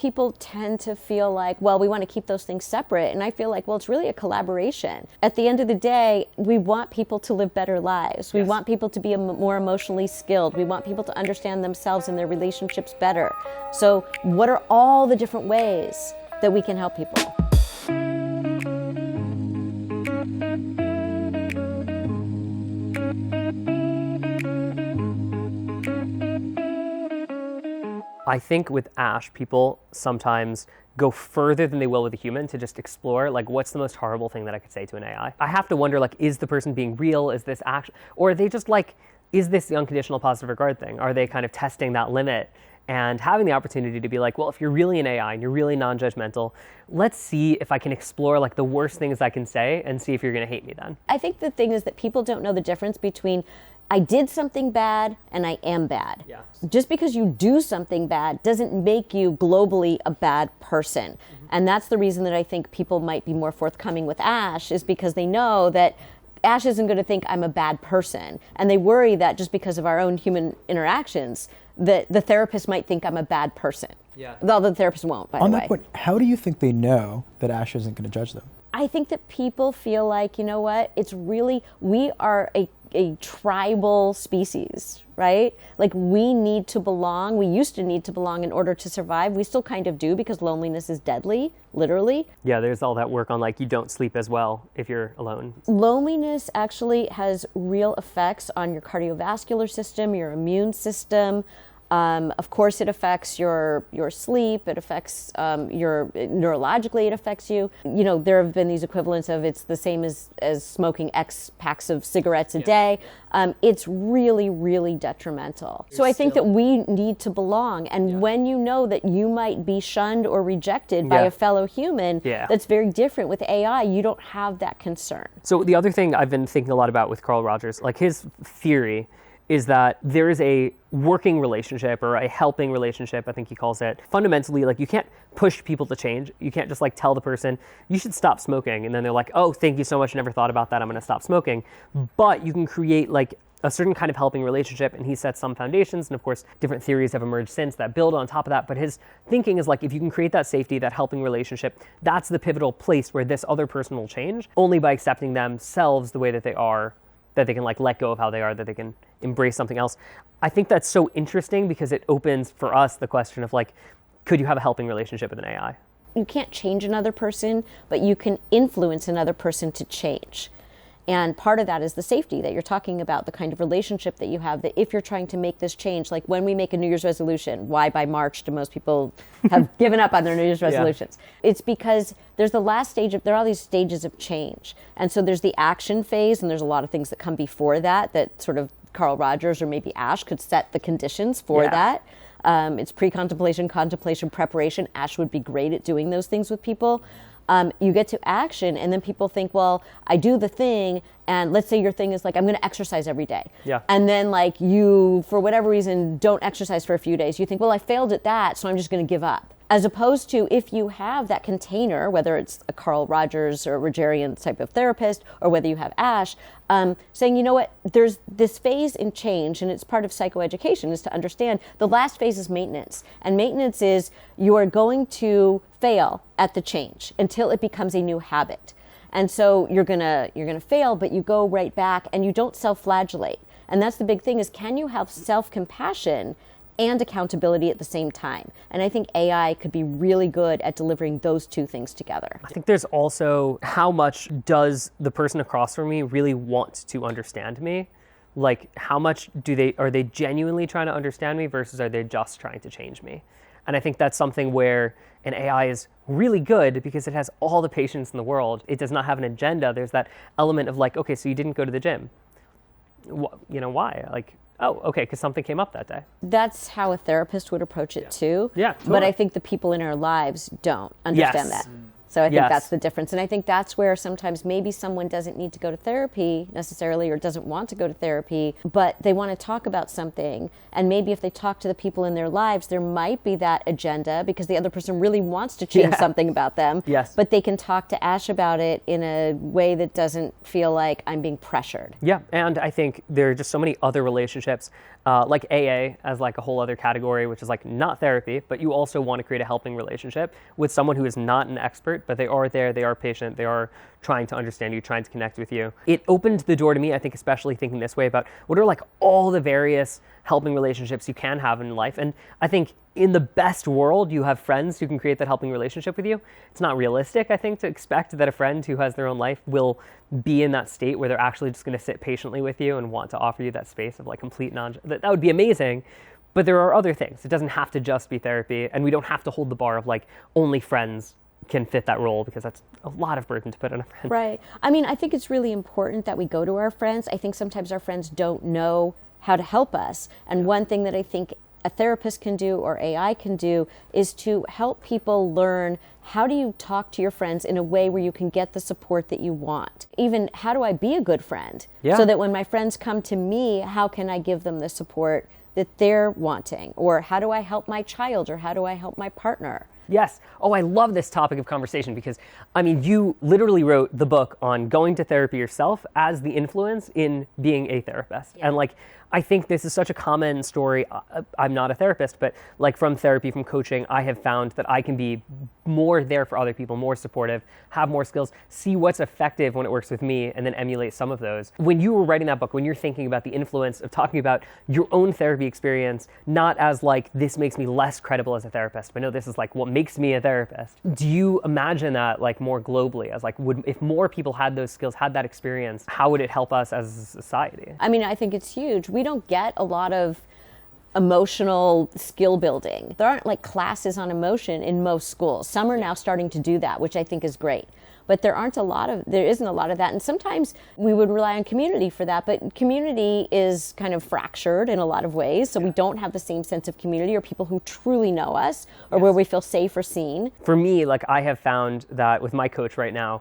people tend to feel like, well, we want to keep those things separate. And I feel like, well, it's really a collaboration. At the end of the day, we want people to live better lives. We want people to be more emotionally skilled. We want people to understand themselves and their relationships better. So what are all the different ways that we can help people? I think with Ash, people sometimes go further than they will with a human to just explore, like, what's the most horrible thing that I could say to an AI? I have to wonder, like, is the person being real? Is this action? Or are they just like, is this the unconditional positive regard thing? Are they kind of testing that limit and having the opportunity to be like, well, if you're really an AI and you're really non-judgmental, let's see if I can explore like the worst things I can say and see if you're going to hate me then. I think the thing is that people don't know the difference between I did something bad and I am bad. Yeah. Just because you do something bad doesn't make you globally a bad person. Mm-hmm. And that's the reason that I think people might be more forthcoming with Ash, is because they know that Ash isn't going to think I'm a bad person. And they worry that just because of our own human interactions, that the therapist might think I'm a bad person. Yeah. Though the therapist won't, by the way. On that point, how do you think they know that Ash isn't going to judge them? I think that people feel like, you know what, it's really, we are a tribal species, right? Like, we need to belong. We used to need to belong in order to survive. We still kind of do, because loneliness is deadly, literally. Yeah, there's all that work on, like, you don't sleep as well if you're alone. Loneliness actually has real effects on your cardiovascular system, your immune system. Of course, it affects your sleep. It affects neurologically. It affects you. You know, there have been these equivalents of it's the same as smoking X packs of cigarettes a day. It's really, really detrimental. So I think that we need to belong. And when you know that you might be shunned or rejected by a fellow human, that's very different. With AI, you don't have that concern. So the other thing I've been thinking a lot about with Carl Rogers, like, his theory is that there is a working relationship, or a helping relationship, I think he calls it. Fundamentally, like, you can't push people to change. You can't just like tell the person, you should stop smoking. And then they're like, oh, thank you so much. Never thought about that. I'm going to stop smoking. But you can create like a certain kind of helping relationship. And he sets some foundations. And of course, different theories have emerged since that build on top of that. But his thinking is like, if you can create that safety, that helping relationship, that's the pivotal place where this other person will change, only by accepting themselves the way that they are, that they can like let go of how they are, that they can embrace something else. I think that's so interesting because it opens for us the question of like, could you have a helping relationship with an AI? You can't change another person, but you can influence another person to change. And part of that is the safety that you're talking about, the kind of relationship that you have, that if you're trying to make this change, like when we make a New Year's resolution, why by March do most people have given up on their New Year's resolutions? It's because there's the last stage of, there are all these stages of change. And so there's the action phase, and there's a lot of things that come before that sort of Carl Rogers or maybe Ash could set the conditions for that. It's pre-contemplation, contemplation, preparation. Ash would be great at doing those things with people. You get to action, and then people think, well, I do the thing, and let's say your thing is like, I'm going to exercise every day. Yeah. And then like you, for whatever reason, don't exercise for a few days. You think, well, I failed at that, so I'm just going to give up. As opposed to if you have that container, whether it's a Carl Rogers or Rogerian type of therapist, or whether you have Ash, saying, you know what, there's this phase in change, and it's part of psychoeducation, is to understand the last phase is maintenance. And maintenance is you are going to fail at the change until it becomes a new habit. And so you're gonna fail, but you go right back and you don't self-flagellate. And that's the big thing, is can you have self-compassion and accountability at the same time? And I think AI could be really good at delivering those two things together. I think there's also, how much does the person across from me really want to understand me? Like, how much are they genuinely trying to understand me versus are they just trying to change me? And I think that's something where an AI is really good because it has all the patience in the world. It does not have an agenda. There's that element of like, okay, so you didn't go to the gym. You know, why? Like, oh, okay, because something came up that day. That's how a therapist would approach it too. Yeah, totally. But I think the people in our lives don't understand that. So I think Yes. that's the difference. And I think that's where sometimes maybe someone doesn't need to go to therapy necessarily, or doesn't want to go to therapy, but they want to talk about something. And maybe if they talk to the people in their lives, there might be that agenda because the other person really wants to change something about them. Yes. But they can talk to Ash about it in a way that doesn't feel like I'm being pressured. Yeah, and I think there are just so many other relationships, like AA as like a whole other category, which is like not therapy, but you also want to create a helping relationship with someone who is not an expert, but they are there, they are patient, they are trying to understand you, trying to connect with you. It opened the door to me, I think, especially thinking this way about what are like all the various helping relationships you can have in life. And I think in the best world, you have friends who can create that helping relationship with you. It's not realistic, I think, to expect that a friend who has their own life will be in that state where they're actually just going to sit patiently with you and want to offer you that space of like complete that would be amazing. But there are other things. It doesn't have to just be therapy, and we don't have to hold the bar of like only friends can fit that role, because that's a lot of burden to put on a friend. Right. I mean, I think it's really important that we go to our friends. I think sometimes our friends don't know how to help us. And one thing that I think a therapist can do, or AI can do, is to help people learn how do you talk to your friends in a way where you can get the support that you want. Even how do I be a good friend? Yeah. So that when my friends come to me, how can I give them the support that they're wanting? Or how do I help my child? Or how do I help my partner? Yes. Oh, I love this topic of conversation because, I mean, you literally wrote the book on going to therapy yourself as the influence in being a therapist. Yeah. And like, I think this is such a common story. I'm not a therapist, but like from therapy, from coaching, I have found that I can be more there for other people, more supportive, have more skills, see what's effective when it works with me, and then emulate some of those. When you were writing that book, when you're thinking about the influence of talking about your own therapy experience, not as like, this makes me less credible as a therapist, but no, this is like what makes me a therapist. Do you imagine that like more globally as like, if more people had those skills, had that experience, how would it help us as a society? I mean, I think it's huge. We don't get a lot of emotional skill building. There aren't like classes on emotion in most schools. Some are now starting to do that, which I think is great. But there isn't a lot of that. And sometimes we would rely on community for that, but community is kind of fractured in a lot of ways. So we don't have the same sense of community or people who truly know us, or where we feel safe or seen. For me, like I have found that with my coach right now,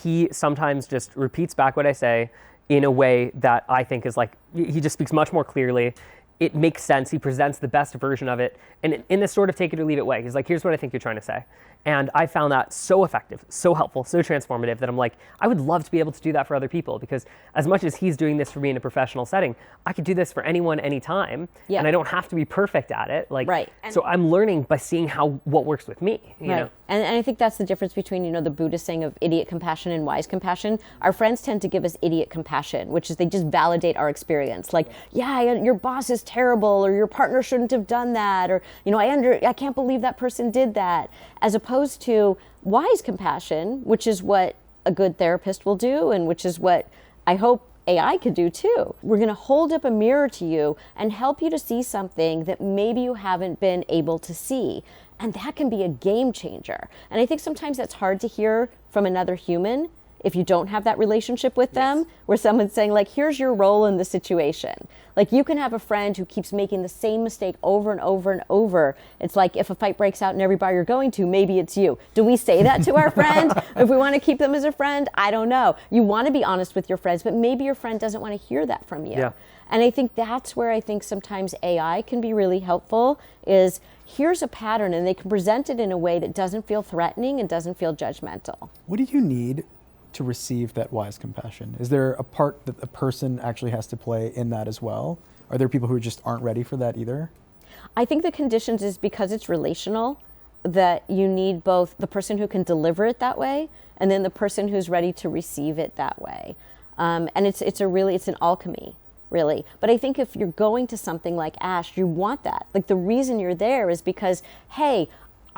he sometimes just repeats back what I say in a way that I think is like, he just speaks much more clearly. It makes sense. He presents the best version of it. And in this sort of take it or leave it way, he's like, here's what I think you're trying to say. And I found that so effective, so helpful, so transformative that I'm like, I would love to be able to do that for other people, because as much as he's doing this for me in a professional setting, I could do this for anyone, anytime. Yeah. And I don't have to be perfect at it. Like, Right. So I'm learning by seeing what works with me, you know? And I think that's the difference between, the Buddhist saying of idiot compassion and wise compassion. Our friends tend to give us idiot compassion, which is they just validate our experience. Like, yeah, your boss is terrible, or your partner shouldn't have done that, or, I can't believe that person did that. As opposed to wise compassion, which is what a good therapist will do, and which is what I hope AI could do too. We're going to hold up a mirror to you and help you to see something that maybe you haven't been able to see. And that can be a game changer. And I think sometimes that's hard to hear from another human if you don't have that relationship with them, where someone's saying like, here's your role in the situation. Like, you can have a friend who keeps making the same mistake over and over and over. It's like if a fight breaks out in every bar you're going to, maybe it's you. Do we say that to our friend? If we want to keep them as a friend? I don't know. You want to be honest with your friends, but maybe your friend doesn't want to hear that from you. Yeah. And I think that's where I think sometimes AI can be really helpful, is here's a pattern, and they can present it in a way that doesn't feel threatening and doesn't feel judgmental. What do you need to receive that wise compassion? Is there a part that a person actually has to play in that as well? Are there people who just aren't ready for that either? I think the conditions is because it's relational, that you need both the person who can deliver it that way and then the person who's ready to receive it that way. And it's an alchemy, really. But I think if you're going to something like Ash, you want that. Like, the reason you're there is because, hey,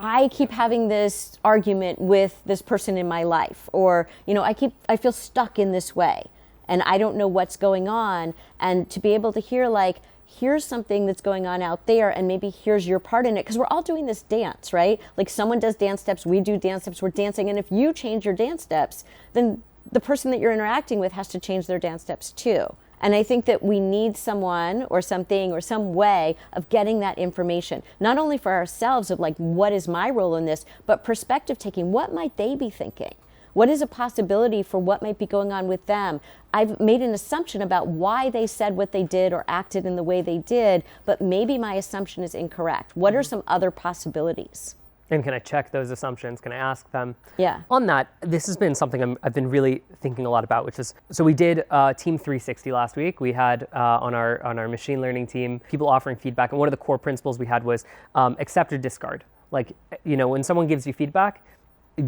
I keep having this argument with this person in my life, or, I feel stuck in this way and I don't know what's going on. And to be able to hear like, here's something that's going on out there, and maybe here's your part in it. Because we're all doing this dance, right? Like, someone does dance steps, we do dance steps, we're dancing. And if you change your dance steps, then the person that you're interacting with has to change their dance steps too. And I think that we need someone or something or some way of getting that information, not only for ourselves of like, what is my role in this, but perspective taking. What might they be thinking? What is a possibility for what might be going on with them? I've made an assumption about why they said what they did or acted in the way they did, but maybe my assumption is incorrect. What are some other possibilities? And can I check those assumptions? Can I ask them? Yeah. On that, this has been something I've been really thinking a lot about, which is, so we did Team 360 last week. We had on our machine learning team, people offering feedback. And one of the core principles we had was accept or discard. Like, when someone gives you feedback,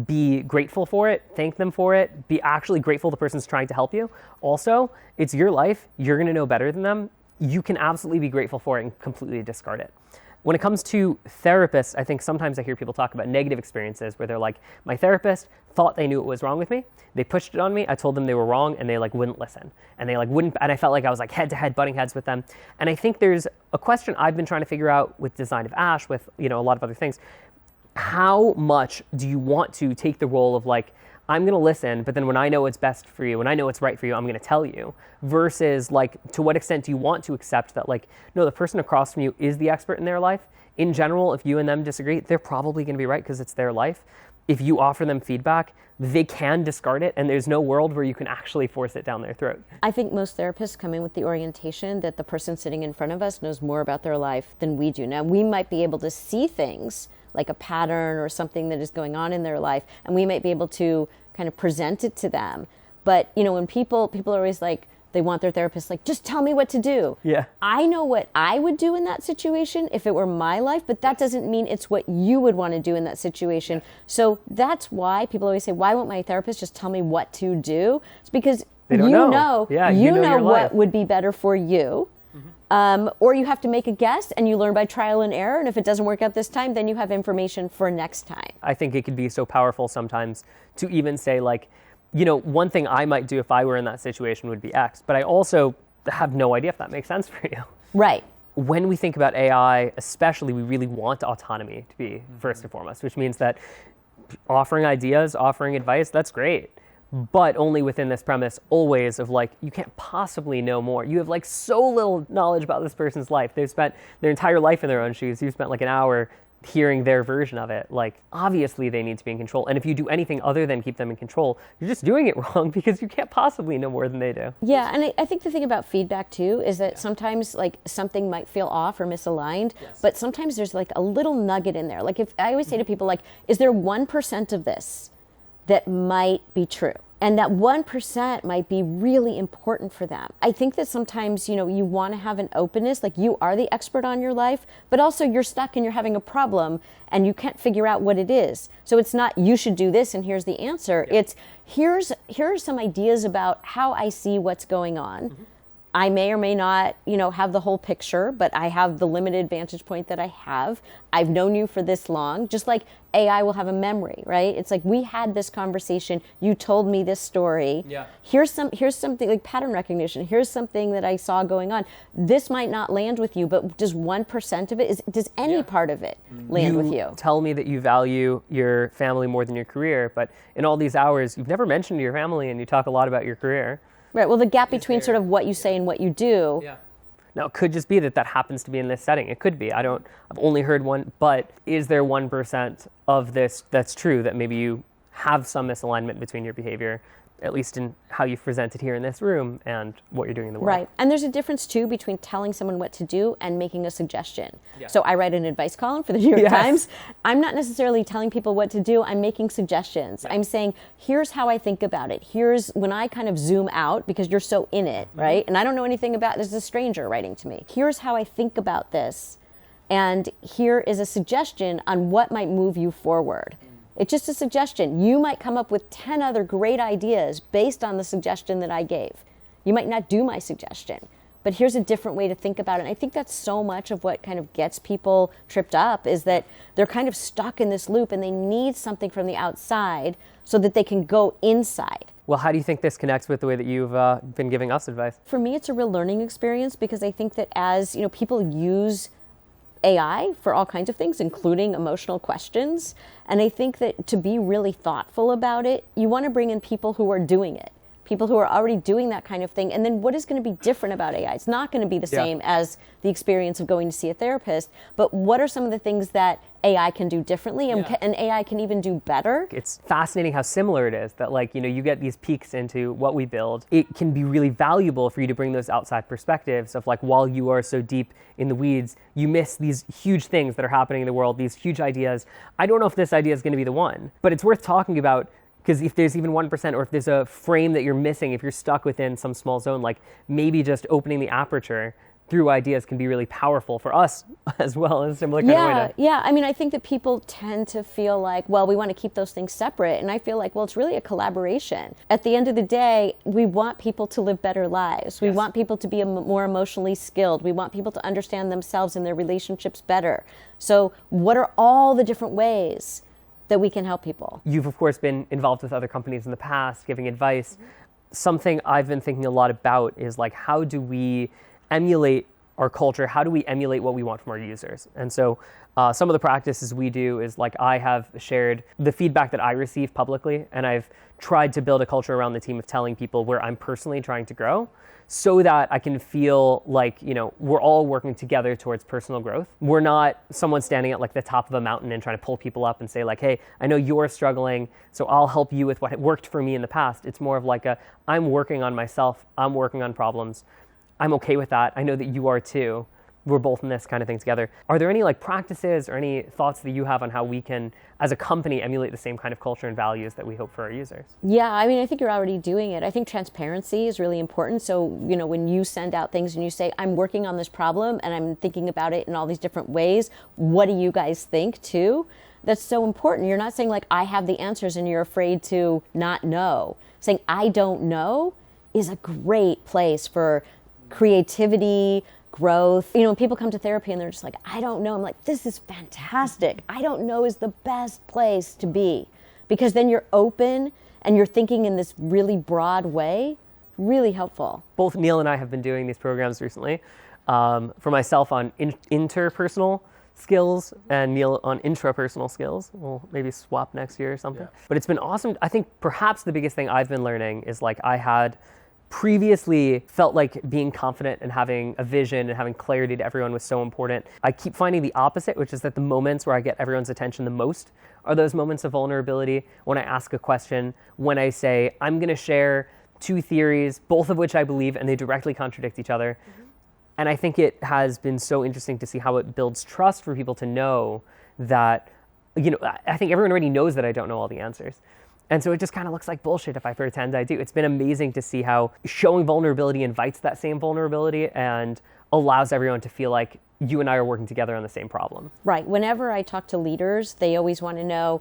be grateful for it, thank them for it, be actually grateful the person's trying to help you. Also, it's your life. You're going to know better than them. You can absolutely be grateful for it and completely discard it. When it comes to therapists, I think sometimes I hear people talk about negative experiences where they're like, my therapist thought they knew what was wrong with me. They pushed it on me. I told them they were wrong and they wouldn't listen. And they wouldn't, and I felt like I was head to head butting heads with them. And I think there's a question I've been trying to figure out with Design of Ash, with a lot of other things. How much do you want to take the role of I'm going to listen, but then when I know what's best for you, when I know what's right for you, I'm going to tell you, versus to what extent do you want to accept that no, the person across from you is the expert in their life. In general, if you and them disagree, they're probably going to be right because it's their life. If you offer them feedback, they can discard it, and there's no world where you can actually force it down their throat. I think most therapists come in with the orientation that the person sitting in front of us knows more about their life than we do. Now, we might be able to see things like a pattern or something that is going on in their life, and we might be able to kind of present it to them. But, when people are always they want their therapist just tell me what to do. Yeah. I know what I would do in that situation if it were my life, but that doesn't mean it's what you would want to do in that situation. So that's why people always say, why won't my therapist just tell me what to do? It's because they don't know. Yeah, you know what would be better for you. Or you have to make a guess and you learn by trial and error. And if it doesn't work out this time, then you have information for next time. I think it could be so powerful sometimes to even say one thing I might do if I were in that situation would be X, but I also have no idea if that makes sense for you. Right. When we think about AI, especially, we really want autonomy to be first and foremost, which means that offering ideas, offering advice, that's great. But only within this premise always of you can't possibly know more. You have so little knowledge about this person's life. They've spent their entire life in their own shoes. You've spent an hour hearing their version of it. Obviously they need to be in control. And if you do anything other than keep them in control, you're just doing it wrong because you can't possibly know more than they do. Yeah, and I think the thing about feedback too is that sometimes something might feel off or misaligned, but sometimes there's a little nugget in there. If I always say to people is there 1% of this that might be true? And that 1% might be really important for them. I think that sometimes, you want to have an openness, you are the expert on your life, but also you're stuck and you're having a problem and you can't figure out what it is. So it's not, you should do this and here's the answer. Yeah. It's, here are some ideas about how I see what's going on. Mm-hmm. I may or may not, have the whole picture, but I have the limited vantage point that I have. I've known you for this long, just like AI will have a memory, right? It's we had this conversation, you told me this story. Yeah. Here's something like pattern recognition. Here's something that I saw going on. This might not land with you, but does 1% of it, does any part of it land with you? Tell me that you value your family more than your career, but in all these hours, you've never mentioned your family and you talk a lot about your career. Right. Well, the gap between sort of what you say and what you do. Yeah. Now, it could just be that happens to be in this setting. It could be. I've only heard one, but is there 1% of this that's true, that maybe you have some misalignment between your behavior, at least in how you've presented here in this room and what you're doing in the world? Right. And there's a difference, too, between telling someone what to do and making a suggestion. Yeah. So I write an advice column for the New York Times. I'm not necessarily telling people what to do. I'm making suggestions. Yeah. I'm saying, here's how I think about it. Here's when I kind of zoom out, because you're so in it, right? And I don't know anything about this. Is a stranger writing to me. Here's how I think about this. And here is a suggestion on what might move you forward. It's just a suggestion. You might come up with 10 other great ideas based on the suggestion that I gave. You might not do my suggestion, but here's a different way to think about it. And I think that's so much of what kind of gets people tripped up, is that they're kind of stuck in this loop and they need something from the outside so that they can go inside. Well, how do you think this connects with the way that you've been giving us advice? For me, it's a real learning experience, because I think that as people use AI for all kinds of things, including emotional questions. And I think that to be really thoughtful about it, you want to bring in people who are doing it. people who are already doing that kind of thing. And then what is going to be different about AI? It's not going to be the same as the experience of going to see a therapist, but what are some of the things that AI can do differently and AI can even do better? It's fascinating how similar it is that, like, you get these peeks into what we build. It can be really valuable for you to bring those outside perspectives of, like, while you are so deep in the weeds, you miss these huge things that are happening in the world, these huge ideas. I don't know if this idea is going to be the one, but it's worth talking about. Because if there's even 1%, or if there's a frame that you're missing, if you're stuck within some small zone, like maybe just opening the aperture through ideas can be really powerful for us as well, in a similar kind of way to... Yeah, I mean, I think that people tend to feel like, well, we want to keep those things separate. And I feel like, well, it's really a collaboration. At the end of the day, we want people to live better lives. We want people to be more emotionally skilled. We want people to understand themselves and their relationships better. So what are all the different ways that we can help people? You've, of course, been involved with other companies in the past, giving advice. Something I've been thinking a lot about is, like, how do we emulate our culture? How do we emulate what we want from our users? And so some of the practices we do is, like, I have shared the feedback that I receive publicly, and I've tried to build a culture around the team of telling people where I'm personally trying to grow, so that I can feel like, we're all working together towards personal growth. We're not someone standing at, like, the top of a mountain and trying to pull people up and say, like, hey, I know you're struggling, so I'll help you with what worked for me in the past. It's more of like I'm working on myself, I'm working on problems. I'm okay with that. I know that you are too. We're both in this kind of thing together. Are there any, like, practices or any thoughts that you have on how we can, as a company, emulate the same kind of culture and values that we hope for our users? Yeah, I mean, I think you're already doing it. I think transparency is really important. So, when you send out things and you say, I'm working on this problem and I'm thinking about it in all these different ways, what do you guys think too? That's so important. You're not saying, like, I have the answers and you're afraid to not know. Saying, I don't know is a great place for creativity, growth. When people come to therapy and they're just like, I don't know, I'm like, this is fantastic. I don't know is the best place to be, because then you're open and you're thinking in this really broad way. Really helpful. Both Neil and I have been doing these programs recently. For myself on interpersonal skills, and Neil on intrapersonal skills. We'll maybe swap next year or something. Yeah. But it's been awesome. I think perhaps the biggest thing I've been learning is, like, I had previously felt like being confident and having a vision and having clarity to everyone was so important. I keep finding the opposite, which is that the moments where I get everyone's attention the most are those moments of vulnerability. When I ask a question, when I say, I'm going to share 2 theories, both of which I believe, and they directly contradict each other. Mm-hmm. And I think it has been so interesting to see how it builds trust for people to know that, I think everyone already knows that I don't know all the answers. And so it just kind of looks like bullshit if I pretend I do. It's been amazing to see how showing vulnerability invites that same vulnerability and allows everyone to feel like you and I are working together on the same problem. Right. Whenever I talk to leaders, they always want to know,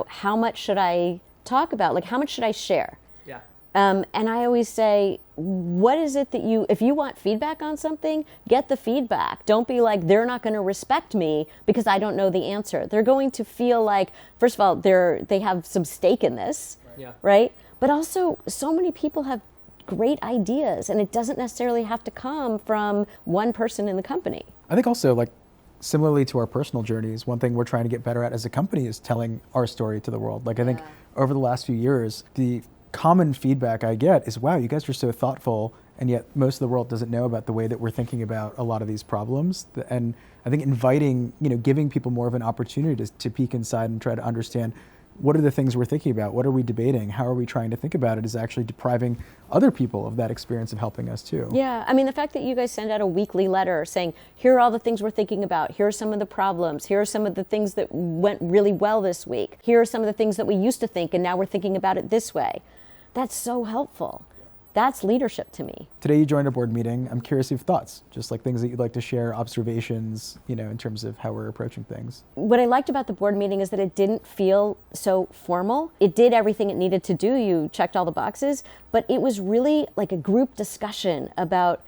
how much should I talk about? Like, how much should I share? Yeah. And I always say, what is it that if you want feedback on something, get the feedback. Don't be like, they're not going to respect me because I don't know the answer. They're going to feel like, first of all, they have some stake in this, right? But also, so many people have great ideas, and it doesn't necessarily have to come from one person in the company. I think also, like, similarly to our personal journeys, one thing we're trying to get better at as a company is telling our story to the world. Like, I think over the last few years, the common feedback I get is, wow, you guys are so thoughtful, and yet most of the world doesn't know about the way that we're thinking about a lot of these problems. And I think inviting, giving people more of an opportunity to peek inside and try to understand, what are the things we're thinking about? What are we debating? How are we trying to think about it is actually depriving other people of that experience of helping us too. Yeah, I mean, the fact that you guys send out a weekly letter saying, here are all the things we're thinking about. Here are some of the problems. Here are some of the things that went really well this week. Here are some of the things that we used to think and now we're thinking about it this way. That's so helpful. That's leadership to me. Today you joined a board meeting. I'm curious if you have thoughts, just like things that you'd like to share, observations, in terms of how we're approaching things. What I liked about the board meeting is that it didn't feel so formal. It did everything it needed to do. You checked all the boxes, but it was really like a group discussion about,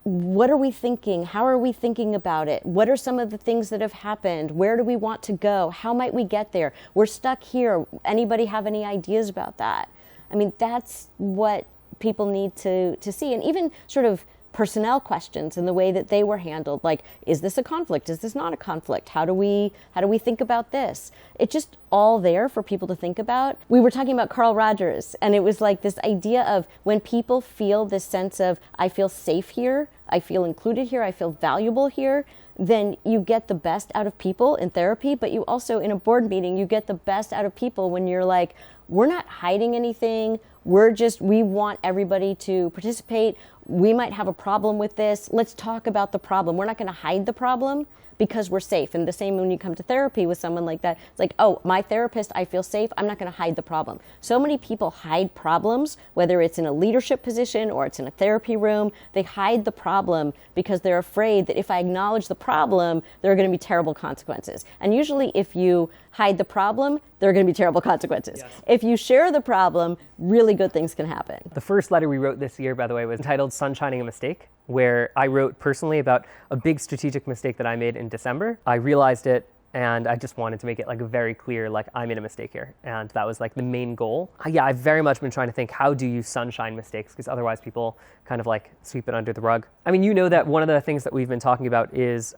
what are we thinking? How are we thinking about it? What are some of the things that have happened? Where do we want to go? How might we get there? We're stuck here. Anybody have any ideas about that? I mean, that's what people need to see. And even sort of personnel questions and the way that they were handled. Like, is this a conflict? Is this not a conflict? How do we think about this? It's just all there for people to think about. We were talking about Carl Rogers, and it was like this idea of when people feel this sense of, I feel safe here, I feel included here, I feel valuable here, then you get the best out of people in therapy, but you also, in a board meeting, you get the best out of people when you're like, we're not hiding anything, we want everybody to participate. We might have a problem with this. Let's talk about the problem. We're not going to hide the problem because we're safe. And the same when you come to therapy with someone like that. It's like, oh, my therapist, I feel safe. I'm not going to hide the problem. So many people hide problems, whether it's in a leadership position or it's in a therapy room. They hide the problem because they're afraid that if I acknowledge the problem, there are going to be terrible consequences. And usually if you hide the problem, there are going to be terrible consequences. Yes. If you share the problem, really good things can happen. The first letter we wrote this year, by the way, was entitled Sunshining a Mistake, where I wrote personally about a big strategic mistake that I made in December. I realized it, and I just wanted to make it like very clear, like I made a mistake here. And that was like the main goal. I've very much been trying to think, how do you sunshine mistakes? Because otherwise people kind of like sweep it under the rug. I mean, you know that one of the things that we've been talking about is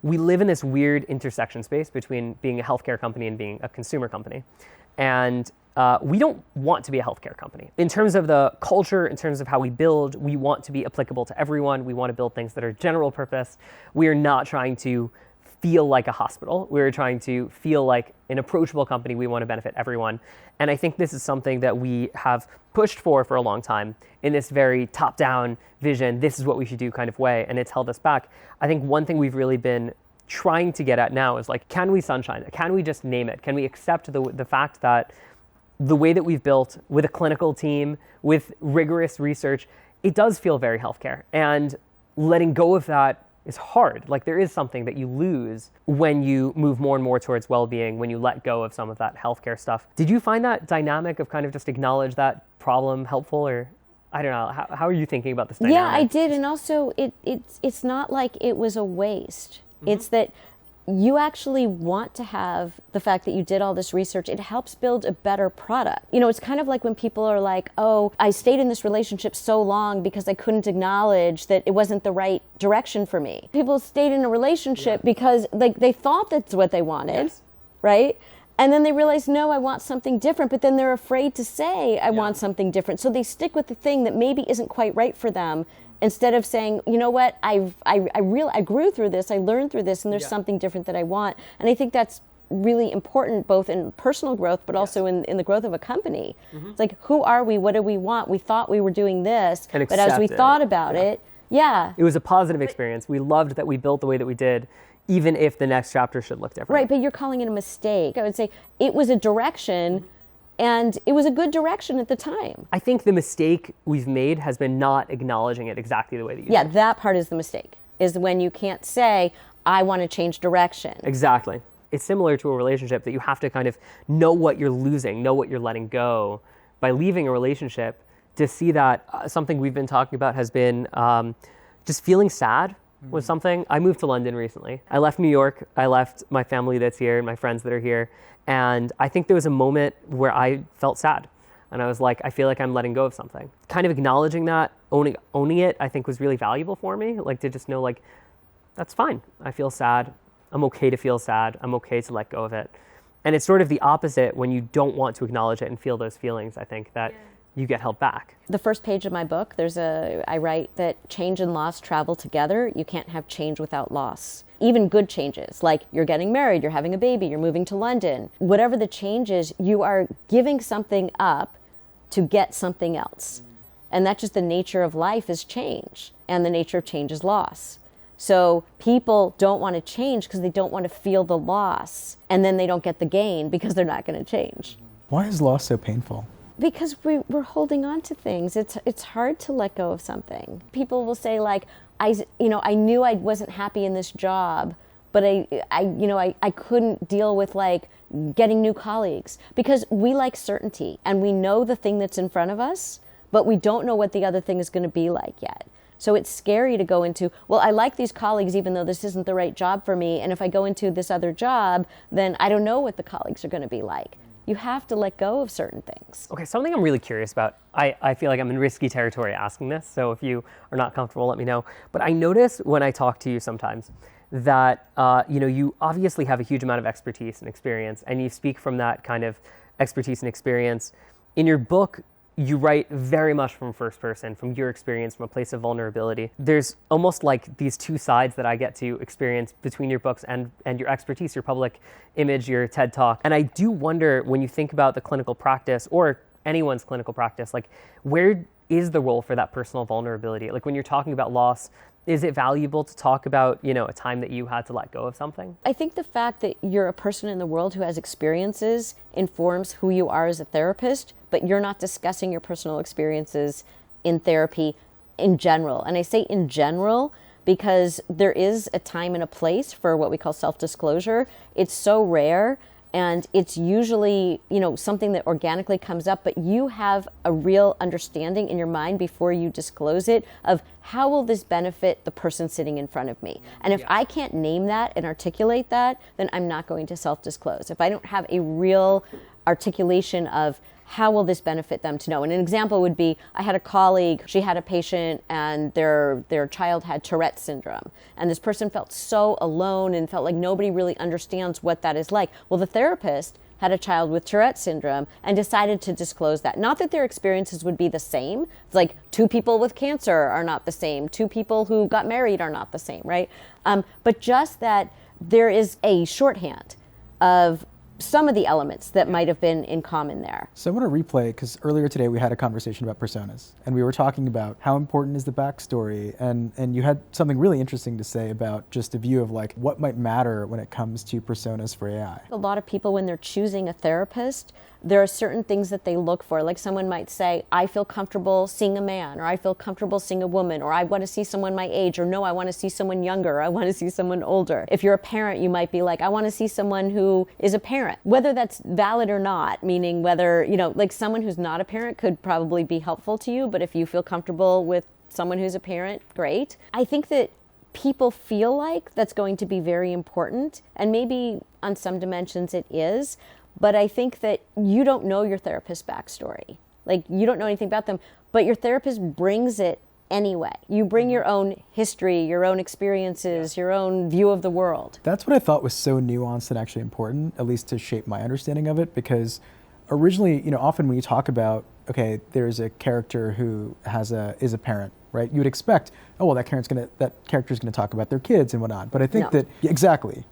we live in this weird intersection space between being a healthcare company and being a consumer company. And we don't want to be a healthcare company. In terms of the culture, in terms of how we build, we want to be applicable to everyone. We want to build things that are general purpose. We are not trying to feel like a hospital. We're trying to feel like an approachable company. We want to benefit everyone. And I think this is something that we have pushed for a long time in this very top-down vision, this is what we should do kind of way, and it's held us back. I think one thing we've really been trying to get at now is like, can we sunshine it? Can we just name it? Can we accept the fact that the way that we've built with a clinical team, with rigorous research, it does feel very healthcare. And letting go of that is hard. Like there is something that you lose when you move more and more towards well-being, when you let go of some of that healthcare stuff. Did you find that dynamic of kind of just acknowledge that problem helpful, or I don't know, how are you thinking about this dynamic? Yeah, I did. And also it's not like it was a waste. Mm-hmm. It's that you actually want to have the fact that you did all this research. It helps build a better product. You know, it's kind of like when people are like, oh, I stayed in this relationship so long because I couldn't acknowledge that it wasn't the right direction for me. People stayed in a relationship because like they thought that's what they wanted, right? And then they realize, no, I want something different, but then they're afraid to say I want something different. So they stick with the thing that maybe isn't quite right for them, instead of saying, you know what, I grew through this, I learned through this, and there's something different that I want. And I think that's really important, both in personal growth, but also in the growth of a company. Mm-hmm. It's like, who are we? What do we want? We thought we were doing this, but as we thought about it, it was a positive experience. We loved that we built the way that we did, even if the next chapter should look different. Right, but you're calling it a mistake. I would say it was a direction, and it was a good direction at the time. I think the mistake we've made has been not acknowledging it exactly the way that you did. That part is the mistake, is when you can't say, I want to change direction. Exactly. It's similar to a relationship that you have to kind of know what you're losing, know what you're letting go. By leaving a relationship, to see that something we've been talking about has been just feeling sad was something. I moved to London recently. I left New York. I left my family that's here and my friends that are here. And I think there was a moment where I felt sad. And I was like, I feel like I'm letting go of something. Kind of acknowledging that, owning it, I think was really valuable for me. Like to just know like, that's fine. I feel sad. I'm okay to feel sad. I'm okay to let go of it. And it's sort of the opposite when you don't want to acknowledge it and feel those feelings, I think, that you get held back. The first page of my book, I write that change and loss travel together. You can't have change without loss. Even good changes, like you're getting married, you're having a baby, you're moving to London. Whatever the change is, you are giving something up to get something else. And that's just the nature of life is change. And the nature of change is loss. So people don't want to change because they don't want to feel the loss. And then they don't get the gain because they're not going to change. Why is loss so painful? Because we're holding on to things. It's hard to let go of something. People will say like, I knew I wasn't happy in this job, but I couldn't deal with like getting new colleagues, because we like certainty and we know the thing that's in front of us, but we don't know what the other thing is going to be like yet. So it's scary to go into, well, I like these colleagues even though this isn't the right job for me, and if I go into this other job, then I don't know what the colleagues are going to be like. you have to let go of certain things. Okay, something I'm really curious about. I feel like I'm in risky territory asking this, so if you are not comfortable, let me know. But I notice when I talk to you sometimes that you obviously have a huge amount of expertise and experience, and you speak from that kind of expertise and experience. In your book, you write very much from first person, from your experience, from a place of vulnerability. There's almost like these two sides that I get to experience between your books and your expertise, your public image, your TED Talk. And I do wonder, when you think about the clinical practice or anyone's clinical practice, like, where is the role for that personal vulnerability? Like, when you're talking about loss, is it valuable to talk about, a time that you had to let go of something? I think the fact that you're a person in the world who has experiences informs who you are as a therapist, but you're not discussing your personal experiences in therapy in general. And I say in general because there is a time and a place for what we call self-disclosure. It's so rare, and it's usually, something that organically comes up, but you have a real understanding in your mind before you disclose it of how will this benefit the person sitting in front of me. And if I can't name that and articulate that, then I'm not going to self-disclose. If I don't have a real articulation of how will this benefit them to know. And an example would be, I had a colleague, she had a patient and their child had Tourette's syndrome. And this person felt so alone and felt like nobody really understands what that is like. Well, the therapist had a child with Tourette's syndrome and decided to disclose that. Not that their experiences would be the same. It's like two people with cancer are not the same. Two people who got married are not the same, right? But just that there is a shorthand of some of the elements that might have been in common there. So I want to replay, because earlier today we had a conversation about personas, and we were talking about how important is the backstory, and you had something really interesting to say about just a view of like what might matter when it comes to personas for AI. A lot of people, when they're choosing a therapist, there are certain things that they look for. Like someone might say, I feel comfortable seeing a man, or I feel comfortable seeing a woman, or I want to see someone my age, or no, I want to see someone younger, or I want to see someone older. If you're a parent, you might be like, I want to see someone who is a parent. Whether that's valid or not, meaning whether, like someone who's not a parent could probably be helpful to you, but if you feel comfortable with someone who's a parent, great. I think that people feel like that's going to be very important, and maybe on some dimensions it is. But I think that you don't know your therapist's backstory. Like, you don't know anything about them, but your therapist brings it anyway. You bring your own history, your own experiences, your own view of the world. That's what I thought was so nuanced and actually important, at least to shape my understanding of it, because originally, often when you talk about, okay, there's a character who is a parent, right? You would expect, oh, well, that character's gonna talk about their kids and whatnot. But I think exactly.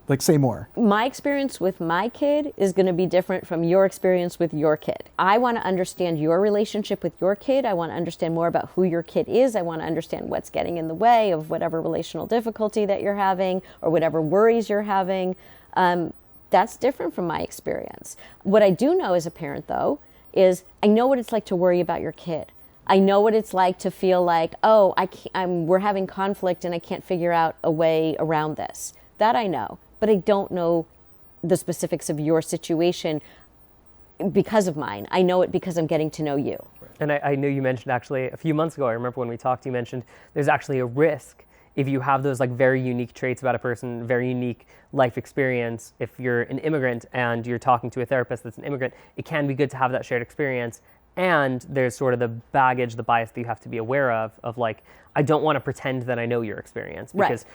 Like, say more. My experience with my kid is going to be different from your experience with your kid. I want to understand your relationship with your kid. I want to understand more about who your kid is. I want to understand what's getting in the way of whatever relational difficulty that you're having or whatever worries you're having. That's different from my experience. What I do know as a parent, though, is I know what it's like to worry about your kid. I know what it's like to feel like, oh, we're having conflict and I can't figure out a way around this. That I know. But I don't know the specifics of your situation because of mine. I know it because I'm getting to know you. And I know you mentioned actually a few months ago, I remember when we talked, you mentioned there's actually a risk if you have those like very unique traits about a person, very unique life experience. If you're an immigrant and you're talking to a therapist that's an immigrant, it can be good to have that shared experience. And there's sort of the baggage, the bias that you have to be aware of like, I don't want to pretend that I know your experience because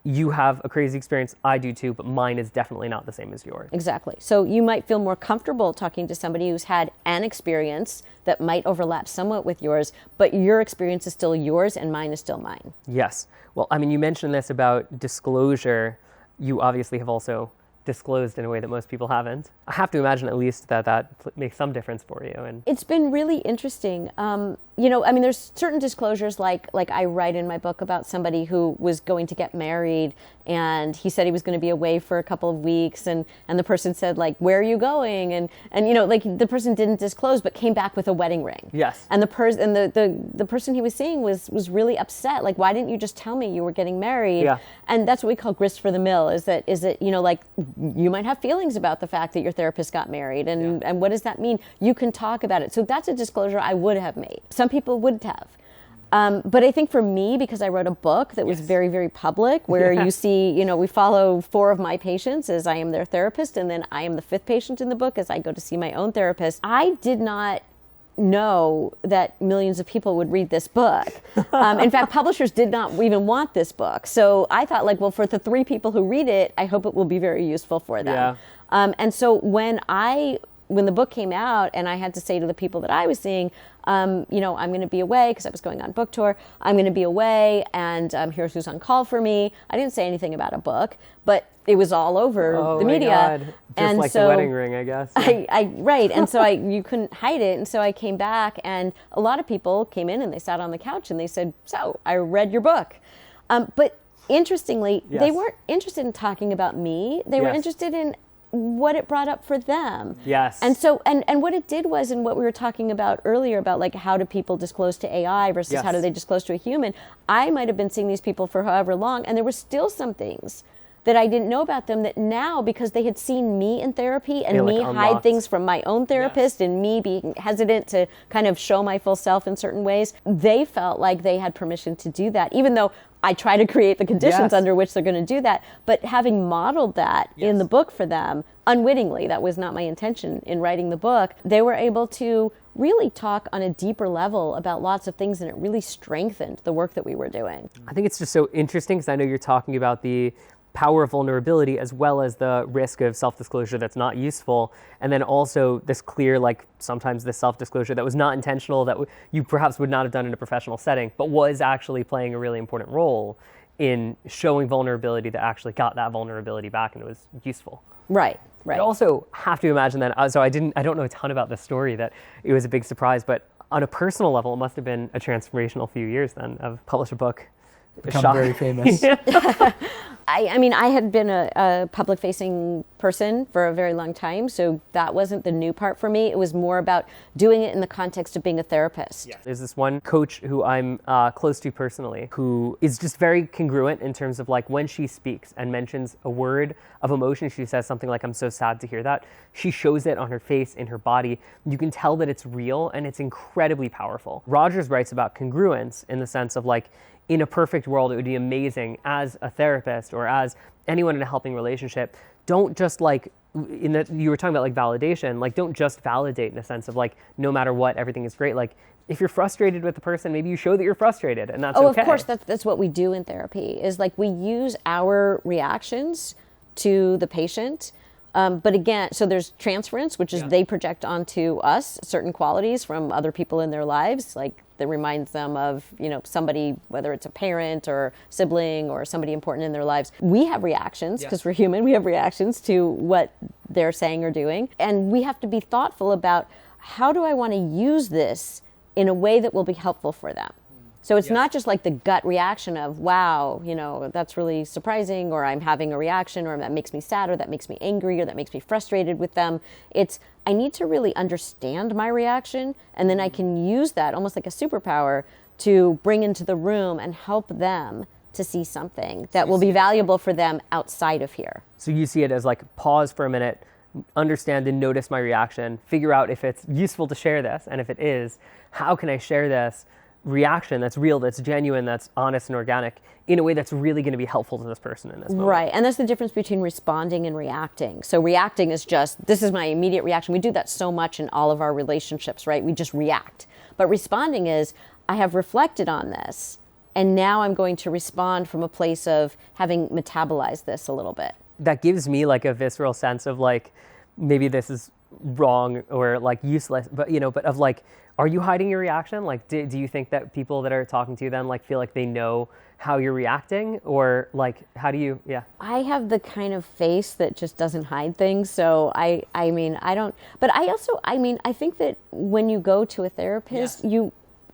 you have a crazy experience, I do too, but mine is definitely not the same as yours. Exactly. So you might feel more comfortable talking to somebody who's had an experience that might overlap somewhat with yours, but your experience is still yours and mine is still mine. Yes. Well, I mean, you mentioned this about disclosure. You obviously have also disclosed in a way that most people haven't. I have to imagine at least that makes some difference for you. And it's been really interesting. There's certain disclosures like I write in my book about somebody who was going to get married and he said he was going to be away for a couple of weeks and the person said like, where are you going? And the person didn't disclose but came back with a wedding ring. Yes. And the person he was seeing was really upset. Like, why didn't you just tell me you were getting married? Yeah. And that's what we call grist for the mill, is that you might have feelings about the fact that your therapist got married and what does that mean? You can talk about it. So that's a disclosure I would have made. Some people wouldn't have. But I think for me, because I wrote a book that was very, very public, where you see, we follow 4 of my patients as I am their therapist, and then I am the 5th patient in the book as I go to see my own therapist. I did not know that millions of people would read this book. In fact, publishers did not even want this book. So I thought, like, well, for the 3 people who read it, I hope it will be very useful for them. And so when the book came out and I had to say to the people that I was seeing, I'm going to be away because I was going on book tour. I'm going to be away, and here's who's on call for me. I didn't say anything about a book, but it was all over the media. God. Just and like so the wedding ring, I guess. Right. And so you couldn't hide it. And so I came back, and a lot of people came in and they sat on the couch and they said, so I read your book. But interestingly, they weren't interested in talking about me. They were interested in what it brought up for them. Yes. And so, and what it did was, and what we were talking about earlier about, like, how do people disclose to AI versus how do they disclose to a human? I might have been seeing these people for however long, and there were still some things that I didn't know about them that now, because they had seen me in therapy and me hide things from my own therapist and me being hesitant to kind of show my full self in certain ways, they felt like they had permission to do that, even though I try to create the conditions under which they're going to do that. But having modeled that in the book for them, unwittingly, that was not my intention in writing the book, they were able to really talk on a deeper level about lots of things, and it really strengthened the work that we were doing. I think it's just so interesting because I know you're talking about the power of vulnerability as well as the risk of self-disclosure that's not useful, and then also this clear, like, sometimes this self-disclosure that was not intentional, that you perhaps would not have done in a professional setting, but was actually playing a really important role in showing vulnerability that actually got that vulnerability back and it was useful. Right. I also have to imagine that, so I don't know a ton about this story, that it was a big surprise, but on a personal level, it must have been a transformational few years then of publish a book. Become very famous. I mean, I had been a public-facing person for a very long time, so that wasn't the new part for me. It was more about doing it in the context of being a therapist. Yeah. There's this one coach who I'm close to personally, who is just very congruent in terms of, like, when she speaks and mentions a word of emotion, she says something like, I'm so sad to hear that. She shows it on her face, in her body. You can tell that it's real, and it's incredibly powerful. Rogers writes about congruence in the sense of, like, in a perfect world, it would be amazing as a therapist or as anyone in a helping relationship. Don't just, like, you were talking about, like, validation, like, don't just validate in a sense of, like, no matter what, everything is great. Like, if you're frustrated with the person, maybe you show that you're frustrated, and that's okay. Of course, that's what we do in therapy, is, like, we use our reactions to the patient. But again, so there's transference, which is they project onto us certain qualities from other people in their lives, like, that reminds them of, somebody, whether it's a parent or sibling or somebody important in their lives. We have reactions, because we're human. We have reactions to what they're saying or doing. And we have to be thoughtful about, how do I want to use this in a way that will be helpful for them? So it's not just like the gut reaction of, wow, that's really surprising, or I'm having a reaction, or that makes me sad, or that makes me angry, or that makes me frustrated with them. It's, I need to really understand my reaction, and then I can use that almost like a superpower to bring into the room and help them to see something that will be valuable for them outside of here. So you see it as, like, pause for a minute, understand and notice my reaction, figure out if it's useful to share this, and if it is, how can I share this reaction that's real, that's genuine, that's honest and organic, in a way that's really going to be helpful to this person in this moment. Right, and that's the difference between responding and reacting. So reacting is just, this is my immediate reaction. We do that so much in all of our relationships, right? We just react. But responding is, I have reflected on this, and now I'm going to respond from a place of having metabolized this a little bit. That gives me, like, a visceral sense of, like, maybe this is wrong or, like, useless, but, but of, like, are you hiding your reaction? Like, do you think that people that are talking to you then, like, feel like they know how you're reacting, or, like, how do you, I have the kind of face that just doesn't hide things. So I mean, I don't, but I also, I think that when you go to a therapist,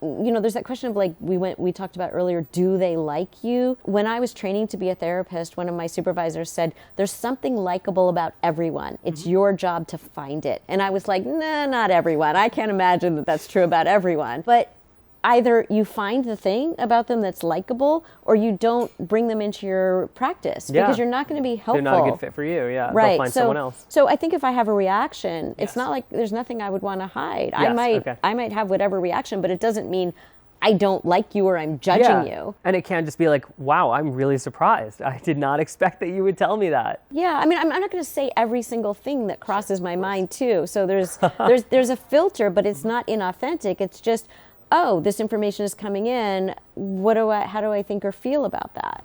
there's that question of, like, we talked about earlier, do they like you? When I was training to be a therapist, one of my supervisors said, there's something likable about everyone. It's your job to find it. And I was like, nah, not everyone. I can't imagine that that's true about everyone. But either you find the thing about them that's likable, or you don't bring them into your practice, because you're not going to be helpful. They're not a good fit for you, Right. They'll find someone else. So I think if I have a reaction, it's not like there's nothing I would want to hide. I might have whatever reaction, but it doesn't mean I don't like you or I'm judging you. And it can just be like, wow, I'm really surprised. I did not expect that you would tell me that. Yeah, I mean, I'm not going to say every single thing that crosses my mind too. So there's a filter, but it's not inauthentic. It's just, oh, this information is coming in. How do I think or feel about that?